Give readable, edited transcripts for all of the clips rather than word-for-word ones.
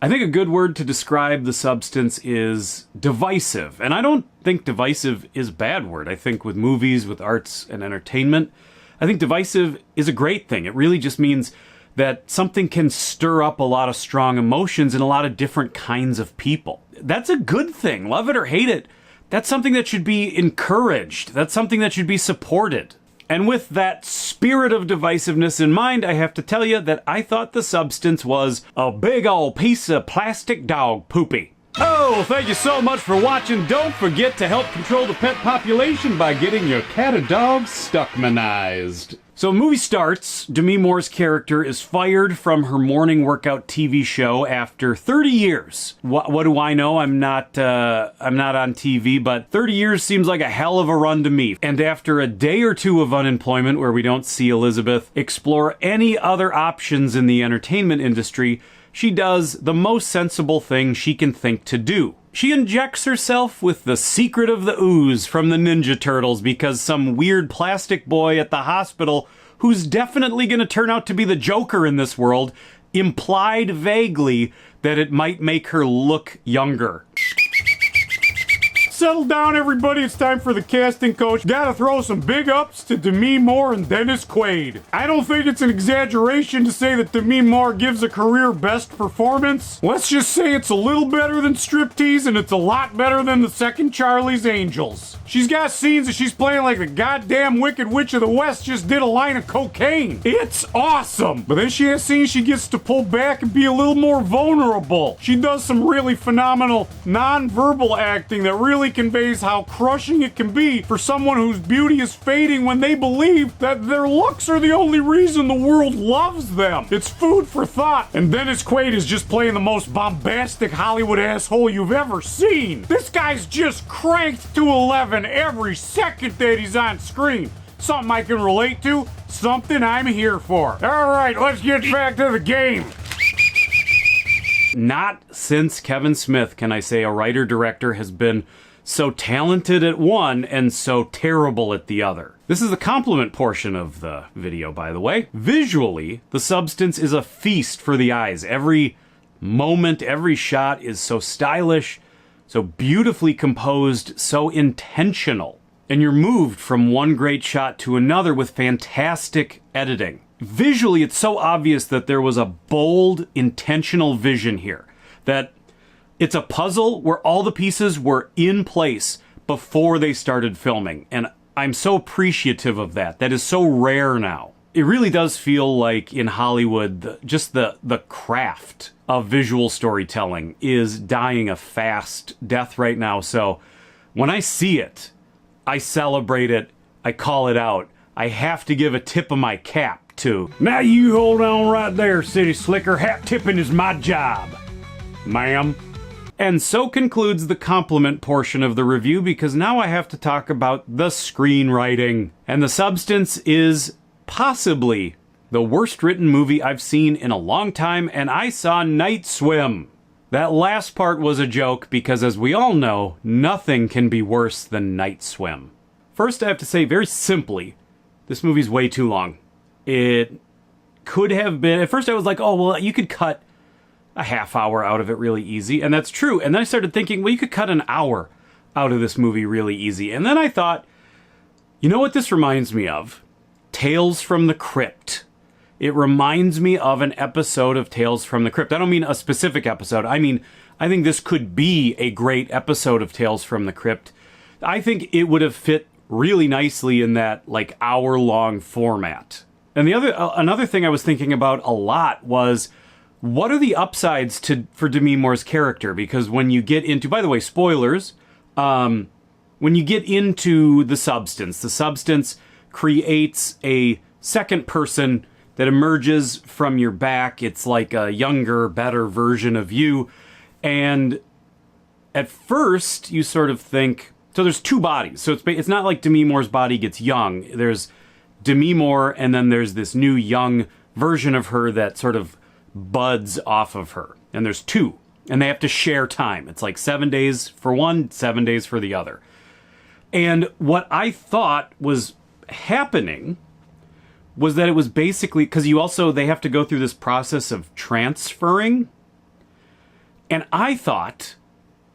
I think a good word to describe the substance is divisive. And I don't think divisive is a bad word. I think with movies, with arts and entertainment, I think divisive is a great thing. It really just means that something can stir up a lot of strong emotions in a lot of different kinds of people. That's a good thing. Love it or hate it. That's something that should be encouraged. That's something that should be supported. And with that spirit of divisiveness in mind, I have to tell you that I thought the substance was a big old piece of plastic dog poopy. Oh, thank you so much for watching. Don't forget to help control the pet population by getting your cat or dog stuckmanized. So the movie starts, Demi Moore's character is fired from her morning workout TV show after 30 years. What do I know? I'm not on TV, but 30 years seems like a hell of a run to me. And after a day or two of unemployment where we don't see Elizabeth explore any other options in the entertainment industry, she does the most sensible thing she can think to do. She injects herself with the secret of the ooze from the Ninja Turtles because some weird plastic boy at the hospital, who's definitely going to turn out to be the Joker in this world, implied vaguely that it might make her look younger. Settle down, everybody. It's time for the casting coach. Gotta throw some big ups to Demi Moore and Dennis Quaid. I don't think it's an exaggeration to say that Demi Moore gives a career best performance. Let's just say it's a little better than Striptease, and it's a lot better than the second Charlie's Angels. She's got scenes that she's playing like the goddamn Wicked Witch of the West just did a line of cocaine. It's awesome. But then she has scenes she gets to pull back and be a little more vulnerable. She does some really phenomenal non-verbal acting that really conveys how crushing it can be for someone whose beauty is fading when they believe that their looks are the only reason the world loves them. It's food for thought. And Dennis Quaid is just playing the most bombastic Hollywood asshole you've ever seen. This guy's just cranked to 11 every second that he's on screen. Something I can relate to, something I'm here for. All right, let's get back to the game. Not since Kevin Smith can I say a writer-director has been so talented at one and so terrible at the other. This is the compliment portion of the video, by the way. Visually, the substance is a feast for the eyes. Every moment, every shot is so stylish, so beautifully composed, so intentional. And you're moved from one great shot to another with fantastic editing. Visually, it's so obvious that there was a bold, intentional vision here. That it's a puzzle where all the pieces were in place before they started filming. And I'm so appreciative of that. That is so rare now. It really does feel like in Hollywood, just the craft of visual storytelling is dying a fast death right now. So when I see it, I celebrate it, I call it out. I have to give a tip of my cap to. Now you hold on right there, City Slicker. Hat tipping is my job, ma'am. And so concludes the compliment portion of the review, because now I have to talk about the screenwriting. And the substance is possibly the worst written movie I've seen in a long time, and I saw Night Swim. That last part was a joke because, as we all know, nothing can be worse than Night Swim. First, I have to say very simply, this movie's way too long. It could have been... At first I was like, oh, well, you could cut a half hour out of it really easy, and that's true. And then I started thinking, well, you could cut an hour out of this movie really easy. And then I thought, you know what this reminds me of? Tales from the Crypt. It reminds me of an episode of Tales from the Crypt. I don't mean a specific episode. I mean, I think this could be a great episode of Tales from the Crypt. I think it would have fit really nicely in that, like, hour-long format. And another thing I was thinking about a lot was, what are the upsides for Demi Moore's character? Because when you get into, by the way, spoilers, when you get into the substance creates a second person that emerges from your back. It's like a younger, better version of you. And at first, you sort of think, so there's two bodies. So it's not like Demi Moore's body gets young. There's Demi Moore, and then there's this new young version of her that sort of buds off of her. And there's two. And they have to share time. It's like 7 days for one, 7 days for the other. And what I thought was happening was that it was basically, because they have to go through this process of transferring. And I thought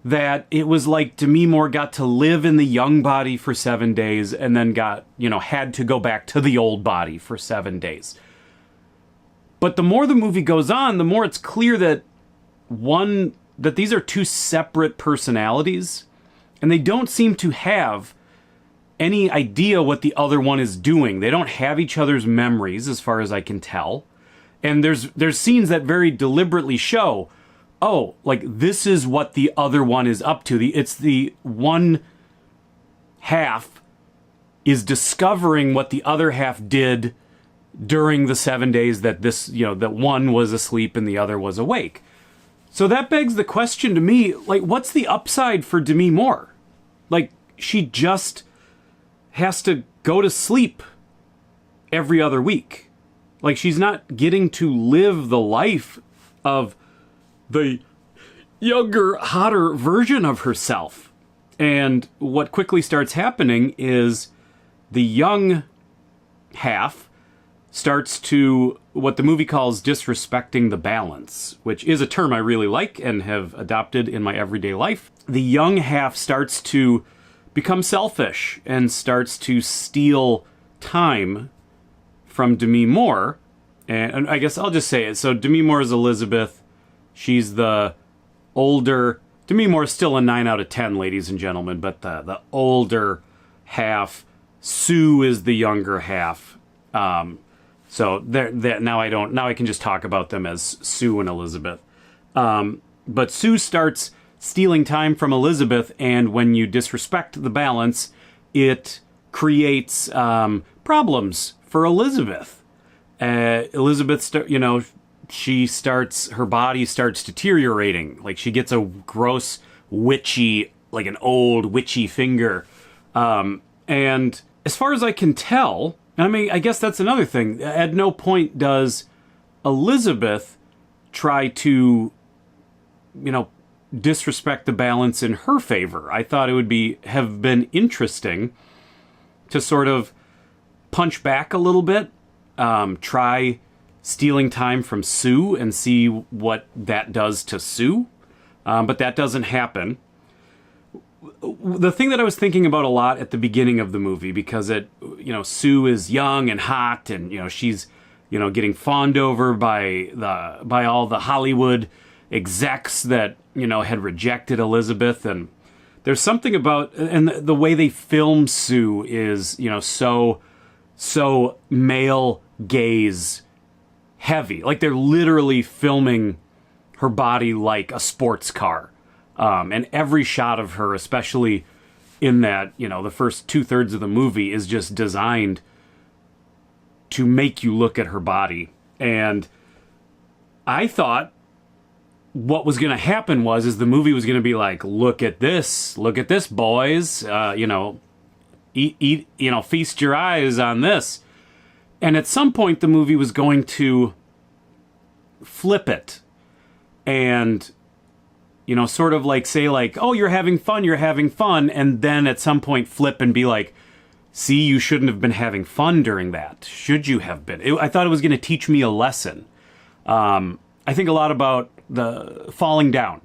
that it was like Demi Moore got to live in the young body for 7 days and then had to go back to the old body for 7 days. But the more the movie goes on, the more it's clear that these are two separate personalities, and they don't seem to have any idea what the other one is doing. They don't have each other's memories, as far as I can tell. And there's scenes that very deliberately show, oh, like, this is what the other one is up to. It's the one half is discovering what the other half did during the 7 days that that one was asleep and the other was awake. So that begs the question to me, like, what's the upside for Demi Moore? Like, she just has to go to sleep every other week. Like, she's not getting to live the life of the younger, hotter version of herself. And what quickly starts happening is the young half starts to, what the movie calls, disrespecting the balance, which is a term I really like and have adopted in my everyday life. The young half starts to become selfish and starts to steal time from Demi Moore. And I guess I'll just say it. So Demi Moore is Elizabeth. She's the older... Demi Moore is still a 9 out of 10, ladies and gentlemen, but the older half. Sue is the younger half. So now I can just talk about them as Sue and Elizabeth. But Sue starts stealing time from Elizabeth, and when you disrespect the balance, it creates problems for Elizabeth. Elizabeth, her body starts deteriorating. Like, she gets a gross, witchy, like an old witchy finger. And as far as I can tell, I mean, I guess that's another thing. At no point does Elizabeth try to, disrespect the balance in her favor. I thought it would have been interesting to sort of punch back a little bit, try stealing time from Sue and see what that does to Sue. But that doesn't happen. The thing that I was thinking about a lot at the beginning of the movie, because Sue is young and hot, and she's getting fawned over by all the Hollywood execs that had rejected Elizabeth, and there's something about, and the way they film Sue is so male gaze heavy. Like, they're literally filming her body like a sports car. And every shot of her, especially in that, the first 2/3 of the movie, is just designed to make you look at her body. And I thought what was going to happen is the movie was going to be like, look at this, boys, eat, feast your eyes on this. And at some point the movie was going to flip it and sort of like say like, oh, you're having fun. And then at some point flip and be like, see, you shouldn't have been having fun during that. Should you have been? I thought it was going to teach me a lesson. I think a lot about the Falling Down,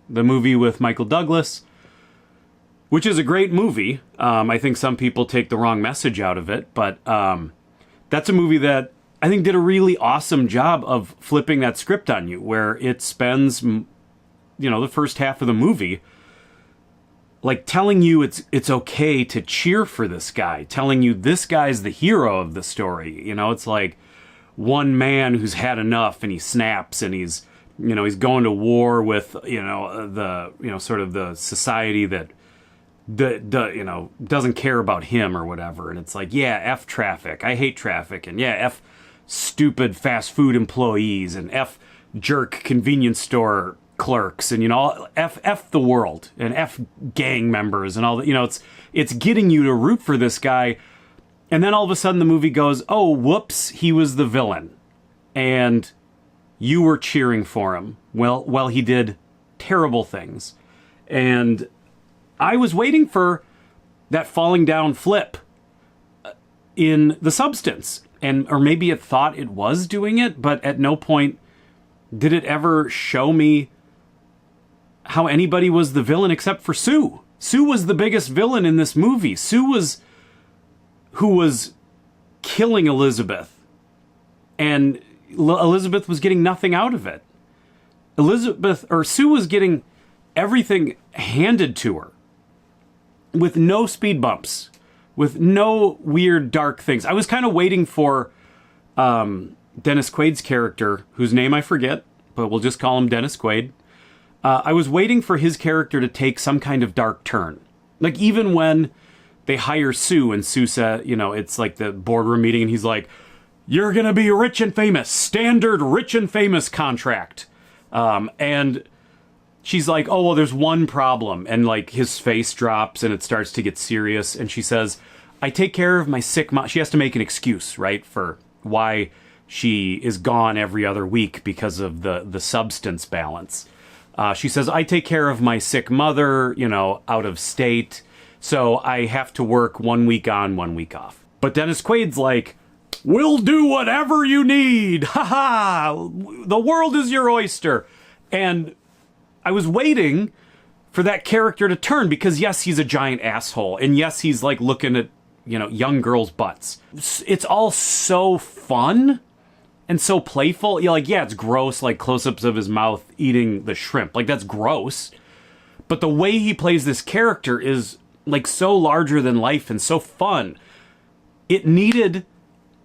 the movie with Michael Douglas, which is a great movie. I think some people take the wrong message out of it, but that's a movie that I think did a really awesome job of flipping that script on you, where it spends the first half of the movie like telling you it's okay to cheer for this guy, telling you this guy's the hero of the story. It's like one man who's had enough and he snaps and he's going to war with sort of the society that doesn't care about him or whatever. And it's like, yeah, F traffic, I hate traffic, and yeah, F stupid fast food employees, and F jerk convenience store clerks, and F the world, and F gang members, and all that. It's getting you to root for this guy, and then all of a sudden the movie goes, oh, whoops, he was the villain, and you were cheering for him while he did terrible things. And I was waiting for that falling down flip in the substance, or maybe it thought it was doing it, but at no point did it ever show me how anybody was the villain except for Sue. Sue was the biggest villain in this movie. Sue was who was killing Elizabeth, and Elizabeth was getting nothing out of it. Sue was getting everything handed to her with no speed bumps, with no weird dark things. I was kind of waiting for Dennis Quaid's character, whose name I forget, but we'll just call him Dennis Quaid. I was waiting for his character to take some kind of dark turn. Like, even when they hire Sue, and Sue said, you know, it's like the boardroom meeting, and he's like, "You're going to be rich and famous, standard rich and famous contract." And she's like, "Oh, well, there's one problem." And like his face drops and it starts to get serious. And she says, "I take care of my sick mom." She has to make an excuse, right, for why she is gone every other week because of the substance balance. She says, "I take care of my sick mother, you know, out of state. So I have to work 1 week on, 1 week off." But Dennis Quaid's like, "We'll do whatever you need. Ha ha. The world is your oyster." And I was waiting for that character to turn because, yes, he's a giant asshole. And yes, he's like looking at, you know, young girls' butts. It's all so fun and so playful. You're like, yeah, it's gross, like close-ups of his mouth eating the shrimp. Like, that's gross. But the way he plays this character is like so larger than life and so fun. It needed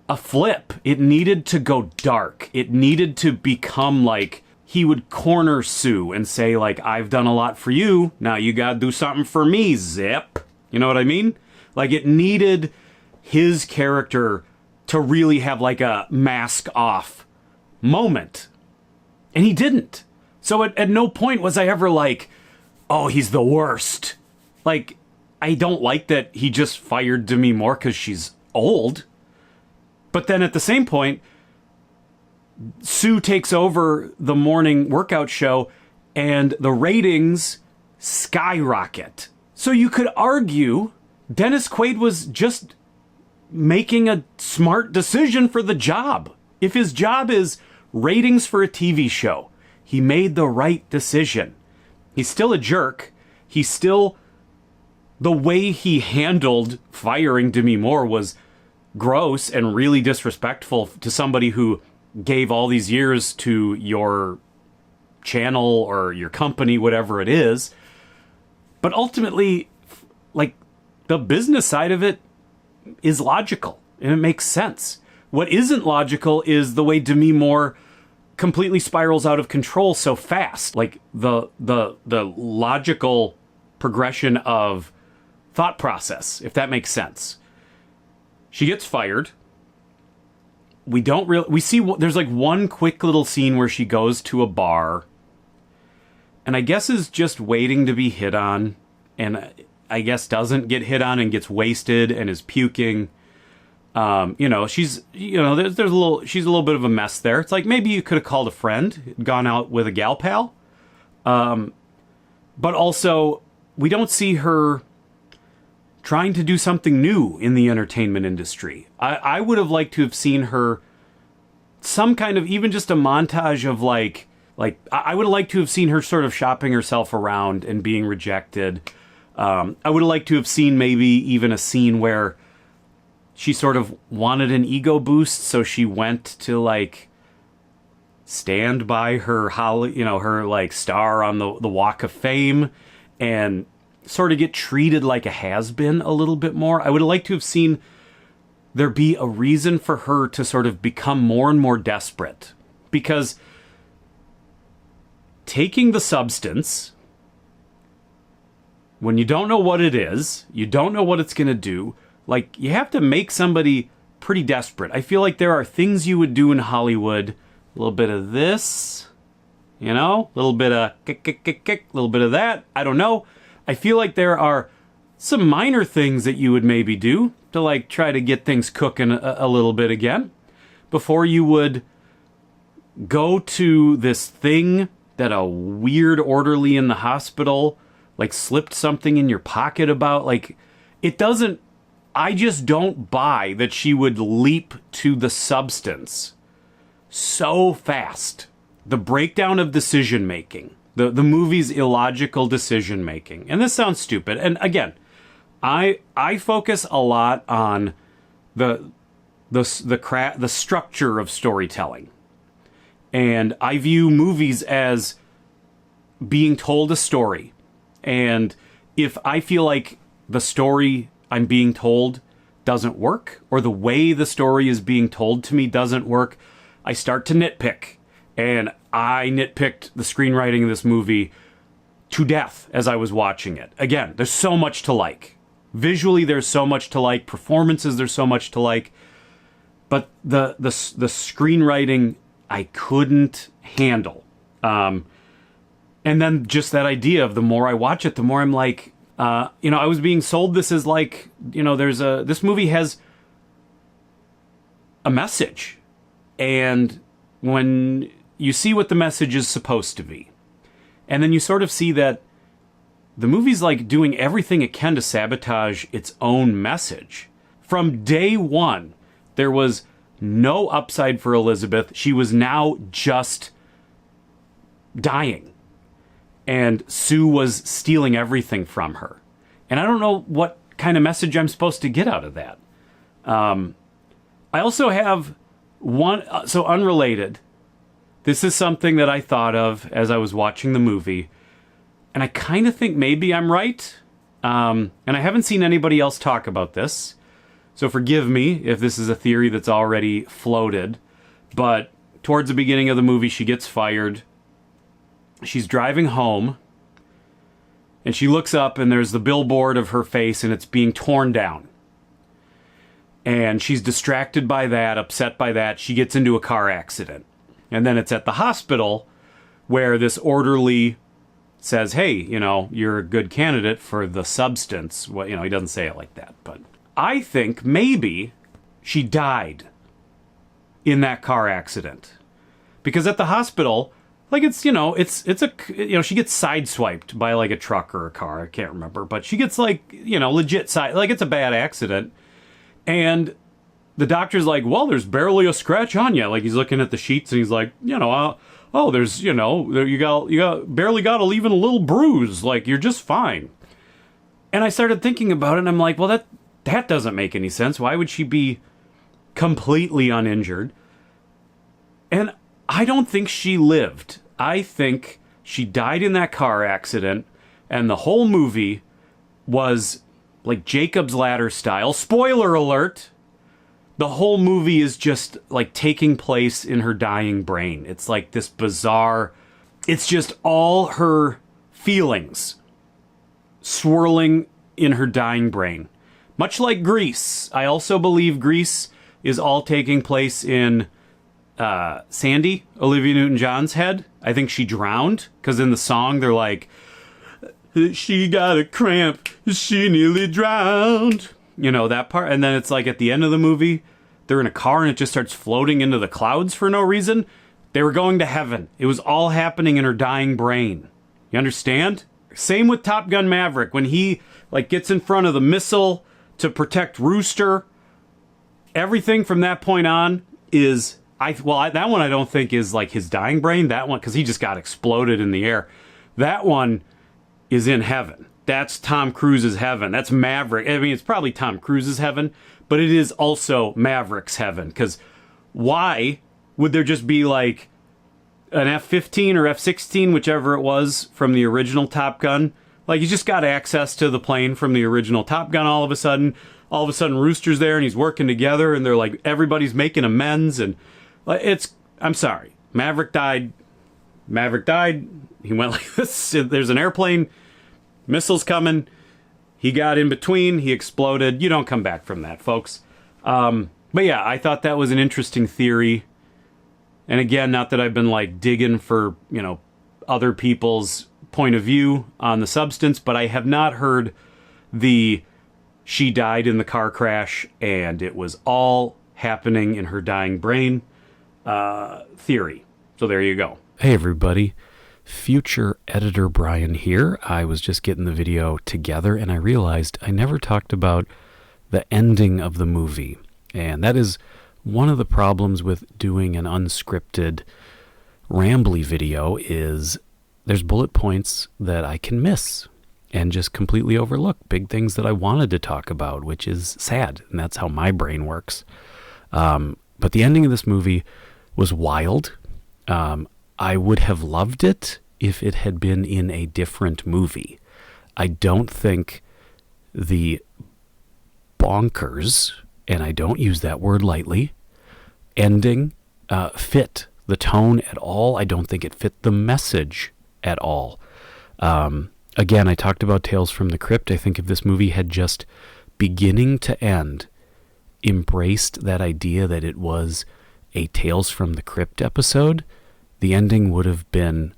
a flip. It needed to go dark. It needed to become like he would corner Sue and say, like, "I've done a lot for you. Now you gotta do something for me, Zip." You know what I mean? Like, it needed his character to really have like a mask off moment. And he didn't. So at no point was I ever like, "Oh, he's the worst." Like, I don't like that he just fired Demi Moore because she's old. But then at the same point, Sue takes over the morning workout show and the ratings skyrocket. So you could argue Dennis Quaid was just making a smart decision for the job. If his job is ratings for a TV show, he made the right decision. He's still a jerk. He's still... The way he handled firing Demi Moore was gross and really disrespectful to somebody who gave all these years to your channel or your company, whatever it is. But ultimately, like, the business side of it is logical and it makes sense. What isn't logical is the way Demi Moore completely spirals out of control so fast. Like, the logical progression of thought process, if that makes sense. She gets fired. We see there's like one quick little scene where she goes to a bar and I guess is just waiting to be hit on, and I guess doesn't get hit on and gets wasted and is puking. You know, she's a little bit of a mess there. It's like, maybe you could have called a friend, gone out with a gal pal. But also, we don't see her trying to do something new in the entertainment industry. I would have liked to have seen her some kind of, even just a montage of like I would have liked to have seen her sort of shopping herself around and being rejected. I would have liked to have seen maybe even a scene where she sort of wanted an ego boost, so she went to like stand by her her like star on the Walk of Fame and sort of get treated like a has-been a little bit more. I would have liked to have seen there be a reason for her to sort of become more and more desperate. Because taking the substance, when you don't know what it is, you don't know what it's going to do, like, you have to make somebody pretty desperate. I feel like there are things you would do in Hollywood. A little bit of this, you know? A little bit of kick, a little bit of that. I don't know. I feel like there are some minor things that you would maybe do to like try to get things cooking a little bit again before you would go to this thing that a weird orderly in the hospital like slipped something in your pocket about. Like, it doesn't, I just don't buy that she would leap to the substance so fast. The breakdown of decision making The movie's illogical decision making. And this sounds stupid. And again, I focus a lot on the structure of storytelling. And I view movies as being told a story. And if I feel like the story I'm being told doesn't work, or the way the story is being told to me doesn't work, I start to nitpick. And I nitpicked the screenwriting of this movie to death as I was watching it. Again, there's so much to like. Visually, there's so much to like. Performances, there's so much to like. But the screenwriting, I couldn't handle. And then just that idea of the more I watch it, the more I'm like, I was being sold this as like, this movie has a message. And when you see what the message is supposed to be, and then you sort of see that the movie's like doing everything it can to sabotage its own message. From day one, there was no upside for Elizabeth. She was now just dying. And Sue was stealing everything from her. And I don't know what kind of message I'm supposed to get out of that. I also have one, so unrelated. This is something that I thought of as I was watching the movie. And I kind of think maybe I'm right. And I haven't seen anybody else talk about this. So forgive me if this is a theory that's already floated. But towards the beginning of the movie, she gets fired. She's driving home. And she looks up and there's the billboard of her face and it's being torn down. And she's distracted by that, upset by that. She gets into a car accident. And then it's at the hospital where this orderly says, hey, you're a good candidate for the substance. Well, he doesn't say it like that. But I think maybe she died in that car accident. Because at the hospital, like she gets sideswiped by like a truck or a car. I can't remember. But she gets legit like it's a bad accident. And the doctor's like, well, there's barely a scratch on you. Like he's looking at the sheets and he's like, there's, you barely got even a little bruise. Like you're just fine. And I started thinking about it and I'm like, well, that doesn't make any sense. Why would she be completely uninjured? And I don't think she lived. I think she died in that car accident and the whole movie was like Jacob's Ladder style. Spoiler alert. The whole movie is just like taking place in her dying brain. It's like this bizarre, it's just all her feelings swirling in her dying brain. Much like Grease. I also believe Grease is all taking place in Sandy, Olivia Newton-John's head. I think she drowned because in the song they're like, she got a cramp, she nearly drowned. That part. And then it's like at the end of the movie, they're in a car and it just starts floating into the clouds for no reason. They were going to heaven. It was all happening in her dying brain. You understand? Same with Top Gun Maverick. When he gets in front of the missile to protect Rooster, everything from that point on is... that one I don't think is like his dying brain. That one, because he just got exploded in the air. That one is in heaven. That's Tom Cruise's heaven. That's Maverick. I mean, it's probably Tom Cruise's heaven, but it is also Maverick's heaven. Because why would there just be like an F-15 or F-16, whichever it was, from the original Top Gun? Like, you just got access to the plane from the original Top Gun all of a sudden. All of a sudden, Rooster's there and he's working together and they're like, everybody's making amends. And I'm sorry. Maverick died. He went like this. There's an airplane. Missiles coming. He got in between. He exploded. You don't come back from that, folks. But yeah, I thought that was an interesting theory. And again, not that I've been digging for, other people's point of view on the substance, but I have not heard she died in the car crash and it was all happening in her dying brain theory. So there you go. Hey, everybody. Future editor Brian here. I was just getting the video together and I realized I never talked about the ending of the movie. And that is one of the problems with doing an unscripted, rambly video is there's bullet points that I can miss and just completely overlook big things that I wanted to talk about, which is sad, and that's how my brain works. But the ending of this movie was wild. I would have loved it if it had been in a different movie. I don't think the bonkers, and I don't use that word lightly, ending fit the tone at all. I don't think it fit the message at all. Again, I talked about Tales from the Crypt. I think if this movie had just beginning to end embraced that idea that it was a Tales from the Crypt episode, the ending would have been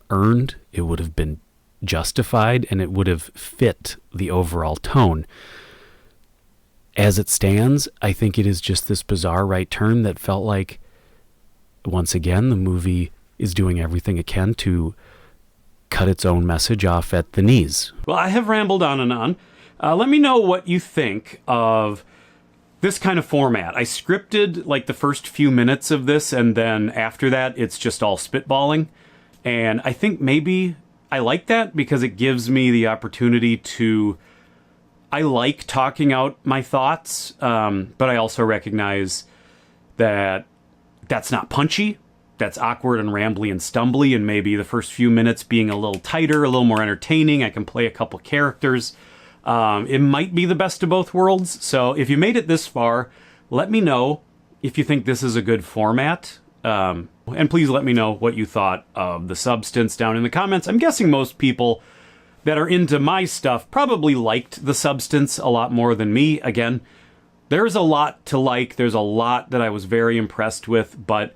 earned, it would have been justified, and it would have fit the overall tone. As it stands, I think it is just this bizarre right turn that felt like, once again, the movie is doing everything it can to cut its own message off at the knees. Well, I have rambled on and on. Let me know what you think of this kind of format. I scripted like the first few minutes of this, and then after that, it's just all spitballing. And I think maybe I like that because it gives me the opportunity to... I like talking out my thoughts, but I also recognize that that's not punchy. That's awkward and rambly and stumbly, and maybe the first few minutes being a little tighter, a little more entertaining. I can play a couple characters. It might be the best of both worlds. So if you made it this far, let me know if you think this is a good format. And please let me know what you thought of the substance down in the comments. I'm guessing most people that are into my stuff probably liked the substance a lot more than me. Again, there's a lot to like. There's a lot that I was very impressed with, but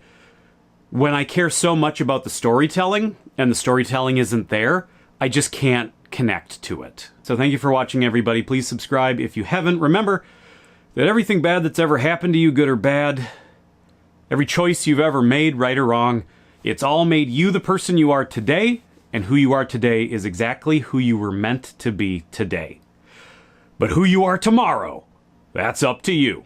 when I care so much about the storytelling and the storytelling isn't there, I just can't connect to it. So thank you for watching, everybody. Please subscribe if you haven't. Remember that everything bad that's ever happened to you, good or bad, every choice you've ever made, right or wrong, it's all made you the person you are today, and who you are today is exactly who you were meant to be today. But who you are tomorrow, that's up to you.